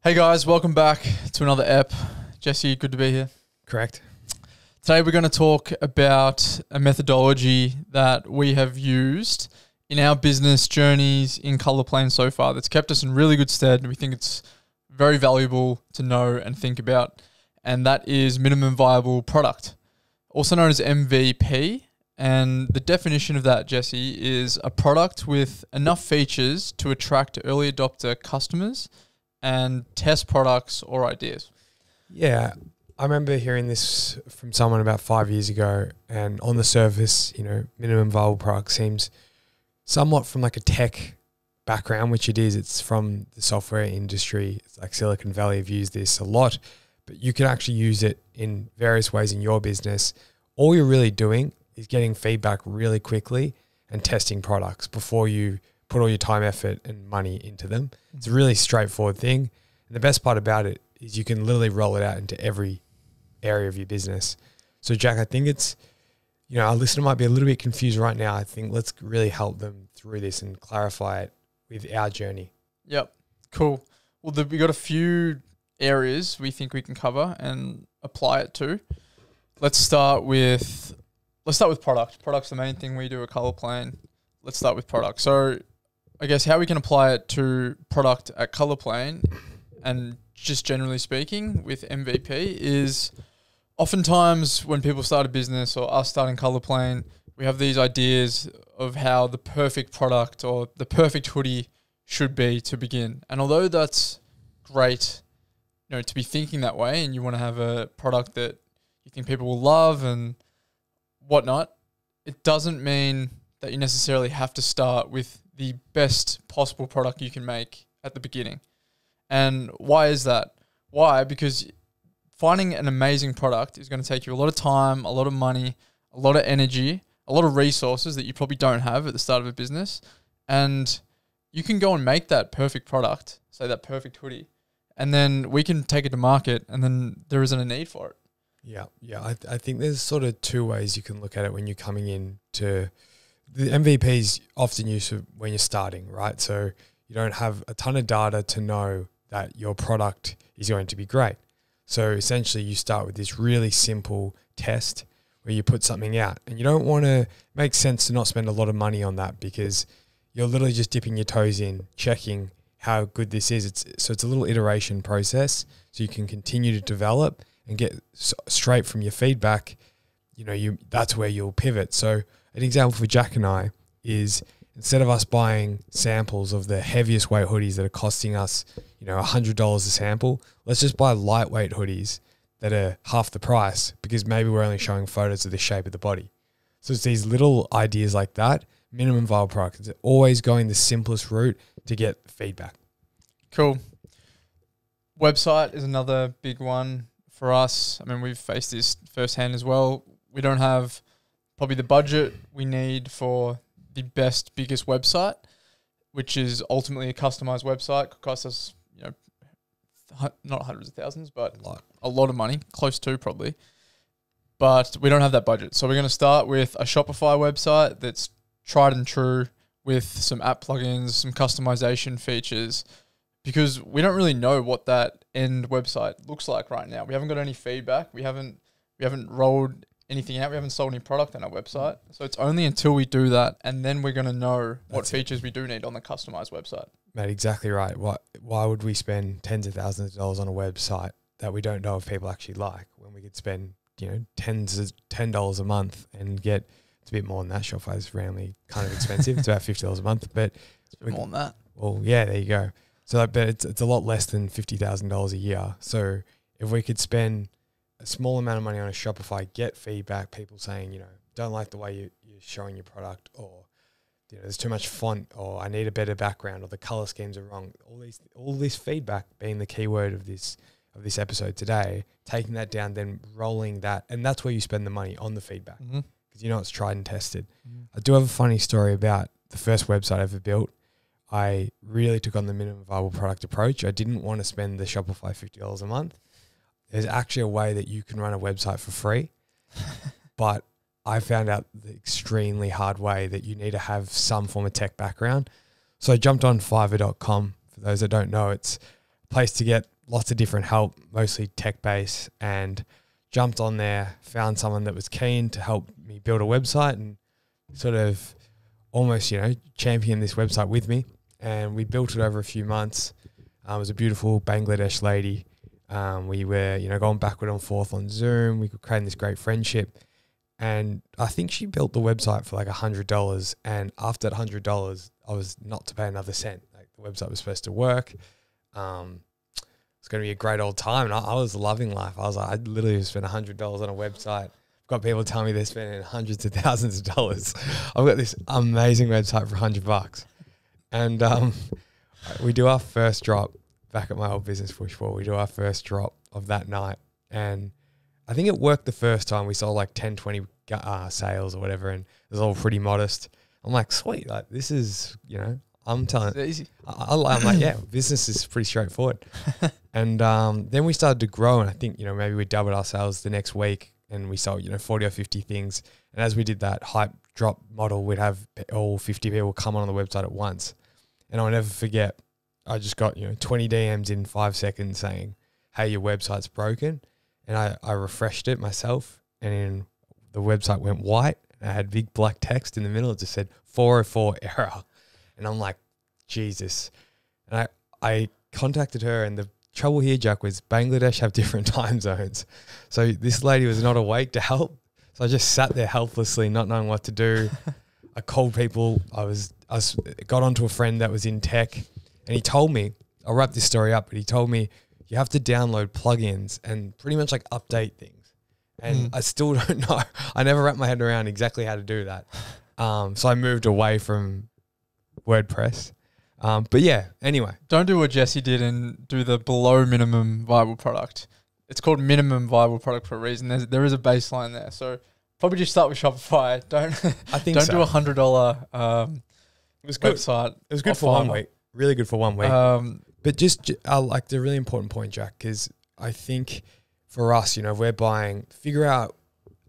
Hey guys, welcome back to another ep. Jesse, good to be here. Correct. Today we're going to talk about a methodology that we have used in our business journeys in Colorplane so far that's kept us in really good stead. We think it's very valuable to know and think about, and that is minimum viable product, also known as MVP. And the definition of that, Jesse, is a product with enough features to attract early adopter customers and test products or ideas. Yeah, I remember hearing this from someone about 5 years ago, and on the surface, minimum viable product seems somewhat from like a tech background, which it is. It's from the software industry. It's like Silicon Valley have used this a lot, but you can actually use it in various ways in your business. All you're really doing is getting feedback really quickly and testing products before you put all your time, effort, and money into them. It's a really straightforward thing. And the best part about it is you can literally roll it out into every area of your business. So Jack, I think it's, our listener might be a little bit confused right now. I think let's really help them through this and clarify it with our journey. Yep. Cool. Well, we got a few areas we think we can cover and apply it to. Let's start with product. Product's the main thing we do at Colorplane. Let's start with product. So I guess how we can apply it to product at Colorplane, and just generally speaking with MVP, is oftentimes when people start a business or us starting Colorplane, we have these ideas of how the perfect product or the perfect hoodie should be to begin. And although that's great, to be thinking that way, and you want to have a product that you think people will love and whatnot, it doesn't mean that you necessarily have to start with the best possible product you can make at the beginning. And why is that? Why? Because finding an amazing product is going to take you a lot of time, a lot of money, a lot of energy, a lot of resources that you probably don't have at the start of a business. And you can go and make that perfect product, say that perfect hoodie, and then we can take it to market, and then there isn't a need for it. Yeah. I think there's sort of two ways you can look at it when you're coming in to the MVPs often used when you're starting, right? So you don't have a ton of data to know that your product is going to be great. So essentially you start with this really simple test where you put something out, and you don't want to make sense to not spend a lot of money on that, because you're literally just dipping your toes in, checking how good this is. It's a little iteration process, so you can continue to develop and get straight from your feedback. That's where you'll pivot. So an example for Jack and I is, instead of us buying samples of the heaviest weight hoodies that are costing us, $100 a sample, let's just buy lightweight hoodies that are half the price, because maybe we're only showing photos of the shape of the body. So it's these little ideas like that. Minimum viable product. It's always going the simplest route to get feedback. Cool. Website is another big one for us. I mean, we've faced this firsthand as well. We don't have probably the budget we need for the best, biggest website, which is ultimately a customized website. Could cost us, not hundreds of thousands, but a lot of money, close to probably. But we don't have that budget. So we're going to start with a Shopify website that's tried and true, with some app plugins, some customization features, because we don't really know what that end website looks like right now. We haven't got any feedback. We haven't rolled anything out. We haven't sold any product on our website. So it's only until we do that, and then we're going to know what features we do need on the customized website. Mate, exactly right. Why would we spend tens of thousands of dollars on a website that we don't know if people actually like, when we could spend, $10 a month and get, it's a bit more than that. Shopify is randomly kind of expensive. It's about $50 a month, but it's a bit more than that. Well, yeah, there you go. So, but it's a lot less than $50,000 a year. So if we could spend a small amount of money on a Shopify, get feedback, people saying, don't like the way you're showing your product, or there's too much font, or I need a better background, or the color schemes are wrong. All this feedback being the key word of this episode today. Taking that down, then rolling that, and that's where you spend the money, on the feedback, because it's tried and tested. I do have a funny story about the first website I ever built. I really took on the minimum viable product approach. I didn't want to spend the Shopify $50 a month. There's actually a way that you can run a website for free, but I found out the extremely hard way that you need to have some form of tech background. So I jumped on Fiverr.com. For those that don't know, it's place to get lots of different help, mostly tech-based, and jumped on there, found someone that was keen to help me build a website and sort of almost, champion this website with me. And we built it over a few months. It was a beautiful Bangladesh lady. We were, going backward and forth on Zoom. We could create this great friendship. And I think she built the website for like $100. And after that $100, I was not to pay another cent. Like the website was supposed to work. It's going to be a great old time. And I was loving life. I was like, I literally spent $100 on a website. I've got people telling me they're spending hundreds of thousands of dollars. I've got this amazing website for $100. And we do our first drop back at my old business, Push4. We do our first drop of that night. And I think it worked the first time. We sold like 10, 20 sales or whatever. And it was all pretty modest. I'm like, sweet. Like this is, I'm telling It's easy. I'm like, yeah, business is pretty straightforward. And then we started to grow. And I think, maybe we doubled our sales the next week. And we sold, 40 or 50 things. And as we did that hype drop model, we'd have all 50 people come on the website at once. And I'll never forget, I just got, 20 DMs in 5 seconds saying, hey, your website's broken. And I refreshed it myself. And then the website went white. And I had big black text in the middle. It just said 404 error. And I'm like, Jesus. And I contacted her, and the trouble here, Jack, was Bangladesh have different time zones. So this lady was not awake to help. So I just sat there helplessly, not knowing what to do. I called people. I got onto a friend that was in tech, and he told me, I'll wrap this story up, but he told me you have to download plugins and pretty much like update things. And I still don't know. I never wrapped my head around exactly how to do that. So I moved away from WordPress. But yeah, anyway. Don't do what Jesse did and do the below minimum viable product. It's called minimum viable product for a reason. There is a baseline there. So probably just start with Shopify. Don't do $100 it was good. website. It was good for 1 week. Really good for 1 week. But just like the really important point, Jack, because I think for us, if we're buying, figure out,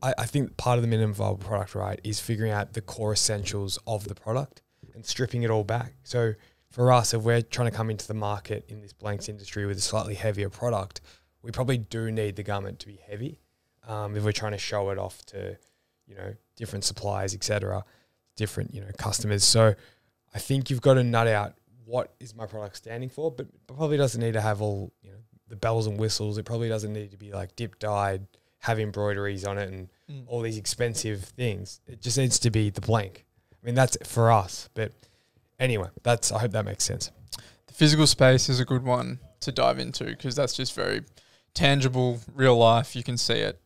I think part of the minimum viable product, right, is figuring out the core essentials of the product and stripping it all back. So for us, if we're trying to come into the market in this blanks industry with a slightly heavier product, we probably do need the garment to be heavy if we're trying to show it off to, different suppliers, etc., different, customers. So I think you've got to nut out what is my product standing for, but it probably doesn't need to have all, the bells and whistles. It probably doesn't need to be like dip dyed, have embroideries on it and all these expensive things. It just needs to be the blank. I mean, that's for us. But anyway, I hope that makes sense. The physical space is a good one to dive into because that's just very tangible, real life. You can see it.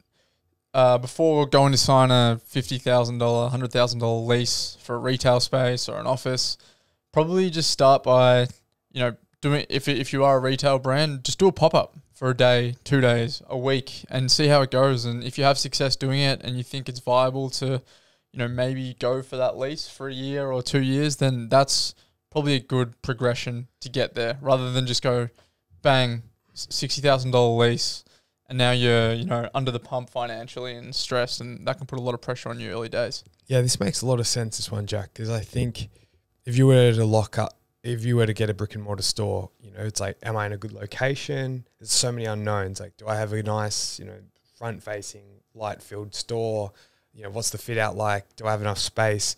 Before going to sign a $50,000, $100,000 lease for a retail space or an office, probably just start by, doing, if you are a retail brand, just do a pop-up for a day, 2 days, a week, and see how it goes. And if you have success doing it and you think it's viable to, maybe go for that lease for a year or 2 years, then that's probably a good progression to get there rather than just go bang, $60,000 lease. And now you're, under the pump financially and stressed, and that can put a lot of pressure on you early days. Yeah, this makes a lot of sense, this one, Jack, because I think if you were to get a brick and mortar store, it's like, am I in a good location? There's so many unknowns. Like, do I have a nice, front facing, light filled store? What's the fit out like? Do I have enough space?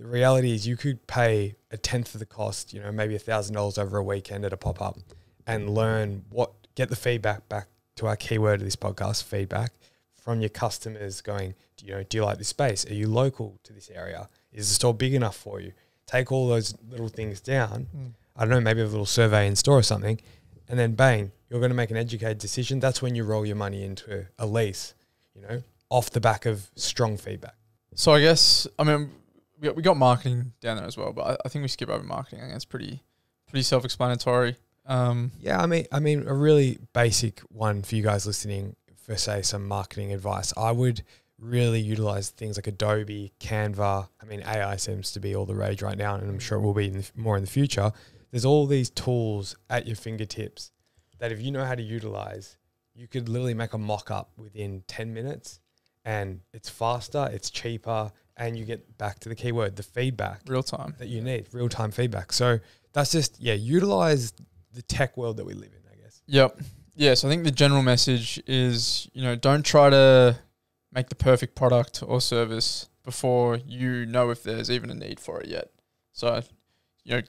The reality is you could pay a tenth of the cost, maybe $1,000 over a weekend at a pop-up and get the feedback back to our keyword of this podcast, feedback from your customers going, do you like this space? Are you local to this area? Is the store big enough for you? Take all those little things down. I don't know, maybe a little survey in store or something, and then bang, you're going to make an educated decision. That's when you roll your money into a lease, off the back of strong feedback. So I guess, we got marketing down there as well, but I think we skip over marketing. I think it's pretty self-explanatory. Yeah, I mean, a really basic one for you guys listening for, say, some marketing advice. I would really utilize things like Adobe, Canva. AI seems to be all the rage right now, and I'm sure it will be more in the future. There's all these tools at your fingertips that if you know how to utilize, you could literally make a mock-up within 10 minutes, and it's faster, it's cheaper, and you get back to the keyword, the feedback. Real time. That you need, real-time feedback. So that's just, utilize the tech world that we live in. Yep. Yeah, so I think the general message is, don't try to make the perfect product or service before you know if there's even a need for it yet. So,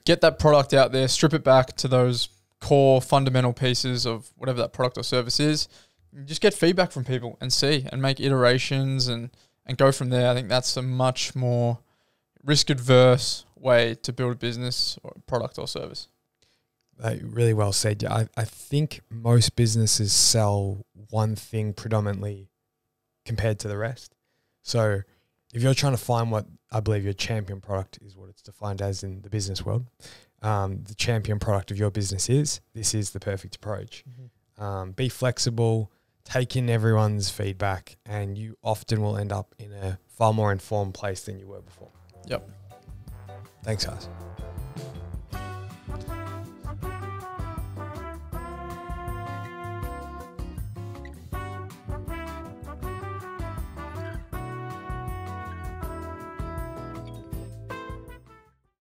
get that product out there, strip it back to those core fundamental pieces of whatever that product or service is. Just get feedback from people and see and make iterations and go from there. I think that's a much more risk-adverse way to build a business or product or service. Really well said. I think most businesses sell one thing predominantly compared to the rest. So if you're trying to find what I believe your champion product is, what it's defined as in the business world, the champion product of your business this is the perfect approach. Mm-hmm. Be flexible, take in everyone's feedback, and you often will end up in a far more informed place than you were before. Yep. Thanks, guys.